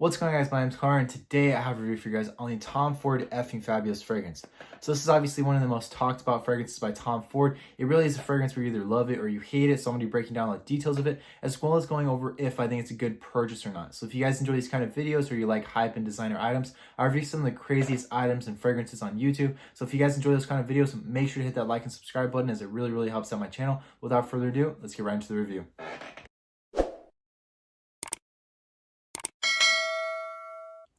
What's going on, guys? My name's Connor, and today I have a review for you guys on the Tom Ford Effing Fabulous fragrance. So this is obviously one of the most talked about fragrances by Tom Ford. It really is a fragrance where you either love it or you hate it, so I'm going to be breaking down the details of it, as well as going over if I think it's a good purchase or not. So if you guys enjoy these kind of videos where you like hype and designer items, I review some of the craziest items and fragrances on YouTube. So if you guys enjoy those kind of videos, make sure to hit that like and subscribe button, as it really helps out my channel. Without further ado, let's get right into the review.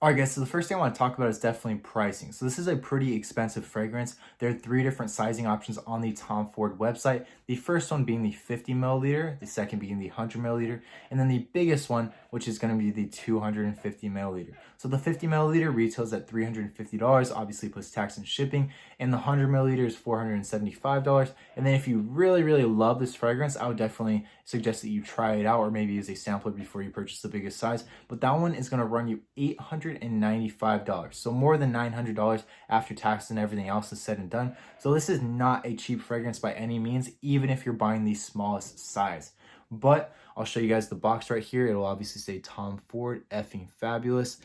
Alright guys, so the first thing I want to talk about is definitely pricing. So this is a pretty expensive fragrance. There are 3 different sizing options on the Tom Ford website. The first one being the 50 milliliter, the second being the 100 milliliter, and then the biggest one, which is going to be the 250 milliliter. So the 50 milliliter retails at $350, obviously plus tax and shipping, and the 100 milliliter is $475. And then if you really love this fragrance, I would definitely suggest that you try it out or maybe use a sampler before you purchase the biggest size. But that one is going to run you $895, so more than $900 after tax and everything else is said and done. So this is not a cheap fragrance by any means, even if you're buying the smallest size. But I'll show you guys the box right here. It'll obviously say Tom Ford Effing Fabulous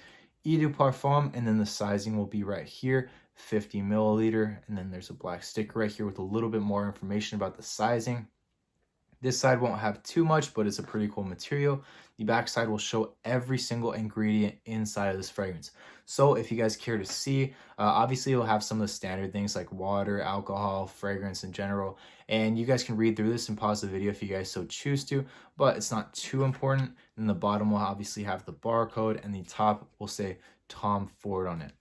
Eau de Parfum, and then the sizing will be right here, 50 milliliter, and then there's a black sticker right here with a little bit more information about the sizing. This side won't have too much, but it's a pretty cool material. The back side will show every single ingredient inside of this fragrance. So if you guys care to see, obviously it'll have some of the standard things like water, alcohol, fragrance in general. And you guys can read through this and pause the video if you guys so choose to, but it's not too important. And the bottom will obviously have the barcode, and the top will say Tom Ford on it.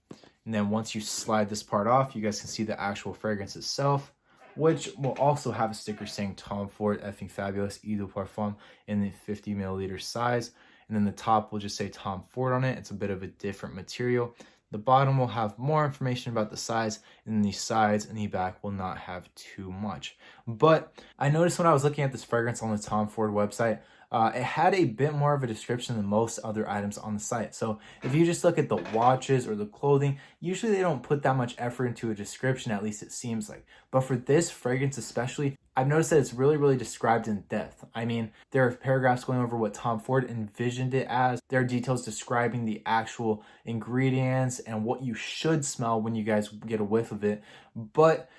And then once you slide this part off, you guys can see the actual fragrance itself, which will also have a sticker saying Tom Ford Effing Fabulous Eau de Parfum in the 50 milliliter size. And then the top will just say Tom Ford on it. It's a bit of a different material. The bottom will have more information about the size, and the sides and the back will not have too much. But I noticed when I was looking at this fragrance on the Tom Ford website, it had a bit more of a description than most other items on the site. So if you just look at the watches or the clothing, usually they don't put that much effort into a description, at least it seems like. But for this fragrance especially, I've noticed that it's really described in depth. I mean, there are paragraphs going over what Tom Ford envisioned it as. There are details describing the actual ingredients and what you should smell when you guys get a whiff of it. But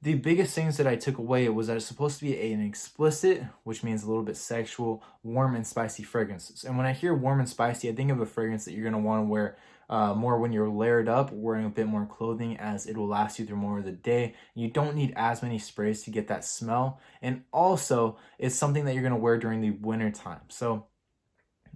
the biggest things that I took away was that it's supposed to be an explicit, which means a little bit sexual, warm and spicy fragrances. And when I hear warm and spicy, I think of a fragrance that you're going to want to wear more when you're layered up, wearing a bit more clothing, as it will last you through more of the day. You don't need as many sprays to get that smell. And also, it's something that you're going to wear during the winter time. So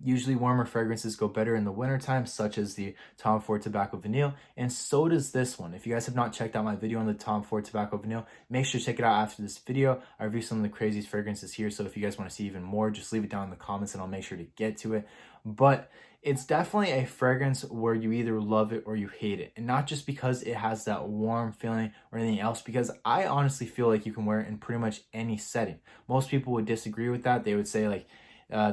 usually warmer fragrances go better in the wintertime, such as the Tom Ford Tobacco Vanille, and so does this one. If you guys have not checked out my video on the Tom Ford Tobacco Vanille, make sure to check it out after this video. I review some of the craziest fragrances here, so if you guys want to see even more, just leave it down in the comments and I'll make sure to get to it. But it's definitely a fragrance where you either love it or you hate it, and not just because it has that warm feeling or anything else, because I honestly feel like you can wear it in pretty much any setting. Most people would disagree with that. They would say like,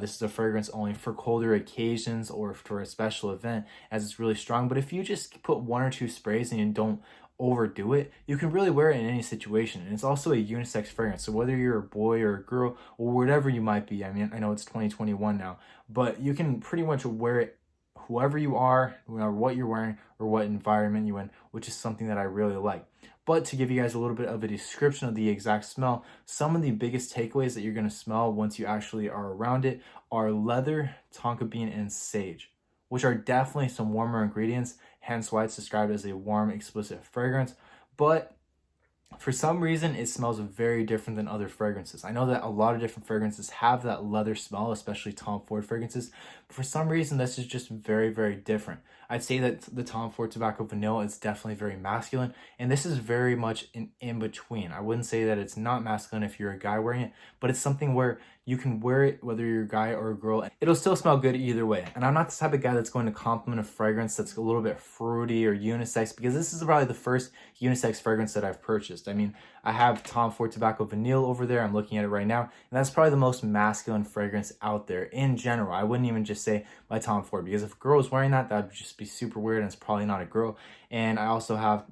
this is a fragrance only for colder occasions or for a special event, as it's really strong. But if you just put 1 or 2 sprays and you don't overdo it, you can really wear it in any situation. And it's also a unisex fragrance, so whether you're a boy or a girl or whatever you might be, I mean, I know it's 2021 now, but you can pretty much wear it whoever you are, no matter what you're wearing or what environment you're in, which is something that I really like. But to give you guys a little bit of a description of the exact smell, some of the biggest takeaways that you're going to smell once you actually are around it are leather, tonka bean, and sage, which are definitely some warmer ingredients, hence why it's described as a warm, explicit fragrance. But for some reason, it smells very different than other fragrances. I know that a lot of different fragrances have that leather smell, especially Tom Ford fragrances, but for some reason, this is just very different. I'd say that the Tom Ford Tobacco Vanilla is definitely very masculine, and this is very much an in-between. I wouldn't say that it's not masculine if you're a guy wearing it, but it's something where you can wear it whether you're a guy or a girl. It'll still smell good either way. And I'm not the type of guy that's going to compliment a fragrance that's a little bit fruity or unisex, because this is probably the first unisex fragrance that I've purchased. I mean, I have Tom Ford Tobacco Vanille over there. I'm looking at it right now, and that's probably the most masculine fragrance out there in general. I wouldn't even just say my Tom Ford, because if a girl was wearing that, that would just be super weird, and it's probably not a girl. And I also have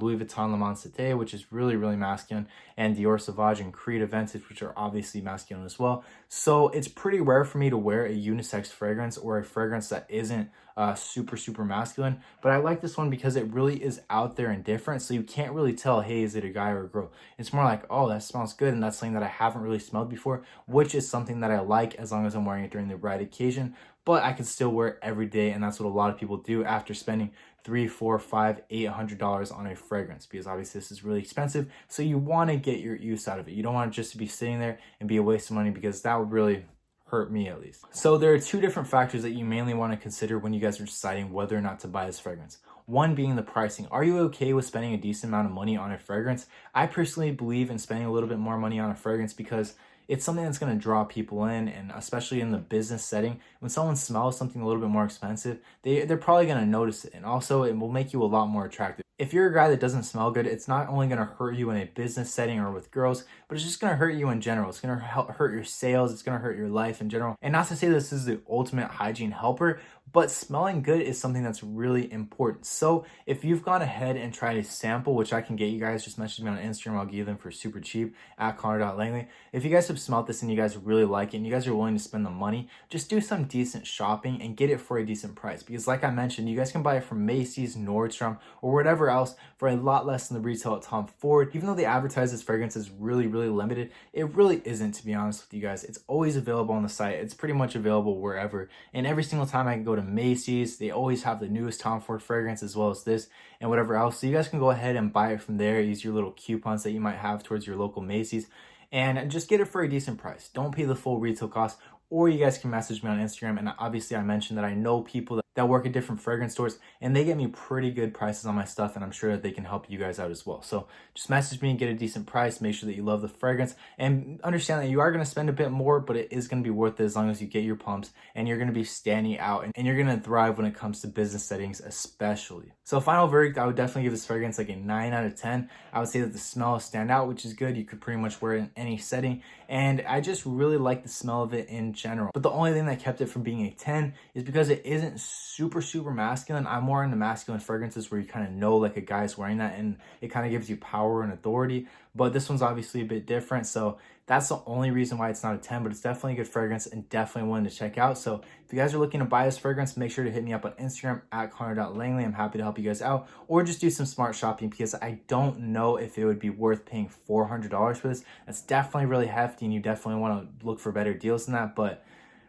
Louis Vuitton Le Mans Cité, which is really, really masculine, and Dior Sauvage and Creed Aventus, which are obviously masculine as well. So it's pretty rare for me to wear a unisex fragrance or a fragrance that isn't super, super masculine. But I like this one because it really is out there and different. So you can't really tell, hey, is it a guy or a girl? It's more like, oh, that smells good. And that's something that I haven't really smelled before, which is something that I like as long as I'm wearing it during the right occasion. But I can still wear it every day, and that's what a lot of people do after spending $300, $400, $500, $800 on a fragrance, because obviously this is really expensive. So you want to get your use out of it. You don't want it just to be sitting there and be a waste of money, because that would really hurt me at least. So there are two different factors that you mainly want to consider when you guys are deciding whether or not to buy this fragrance. One being the pricing. Are you okay with spending a decent amount of money on a fragrance? I personally believe in spending a little bit more money on a fragrance because it's something that's going to draw people in, and especially in the business setting, when someone smells something a little bit more expensive, they're probably going to notice it, and also it will make you a lot more attractive. If you're a guy that doesn't smell good, it's not only going to hurt you in a business setting or with girls, but it's just going to hurt you in general. It's going to hurt your sales. It's going to hurt your life in general. And not to say this is the ultimate hygiene helper, but smelling good is something that's really important. So if you've gone ahead and tried a sample, which I can get you guys, just message me on Instagram. I'll give you them for super cheap at Connor.Langley. If you guys have smelled this and you guys really like it and you guys are willing to spend the money, just do some decent shopping and get it for a decent price. Because like I mentioned, you guys can buy it from Macy's, Nordstrom, or whatever else for a lot less than the retail at Tom Ford. Even though they advertise this fragrance is really, really limited, it really isn't, to be honest with you guys. It's always available on the site. It's pretty much available wherever. And every single time I can go to Macy's, they always have the newest Tom Ford fragrance as well as this and whatever else. So you guys can go ahead and buy it from there. Use your little coupons that you might have towards your local Macy's and just get it for a decent price. Don't pay the full retail cost. Or you guys can message me on Instagram. And obviously I mentioned that I know people that work at different fragrance stores and they get me pretty good prices on my stuff, and I'm sure that they can help you guys out as well. So just message me and get a decent price. Make sure that you love the fragrance and understand that you are going to spend a bit more, but it is going to be worth it as long as you get your pumps and you're going to be standing out and you're going to thrive when it comes to business settings especially. So final verdict, I would definitely give this fragrance like a 9 out of 10. I would say that the smell is standout, which is good. You could pretty much wear it in any setting, and I just really like the smell of it in general. But the only thing that kept it from being a 10 is because it isn't super, super masculine. I'm more into masculine fragrances where you kind of know like a guy's wearing that and it kind of gives you power and authority. But this one's obviously a bit different. So that's the only reason why it's not a 10, but it's definitely a good fragrance and definitely one to check out. So if you guys are looking to buy this fragrance, make sure to hit me up on Instagram at Connor.Langley. I'm happy to help you guys out, or just do some smart shopping, because I don't know if it would be worth paying $400 for this. That's definitely really hefty, and you definitely want to look for better deals than that. But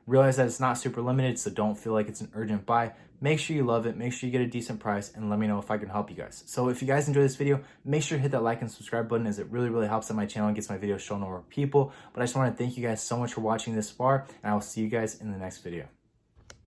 realize that it's not super limited, so don't feel like it's an urgent buy. Make sure you love it, make sure you get a decent price, and let me know if I can help you guys. So if you guys enjoy this video, make sure to hit that like and subscribe button, as it really, really helps out my channel and gets my videos shown to more people. But I just want to thank you guys so much for watching this far, and I will see you guys in the next video.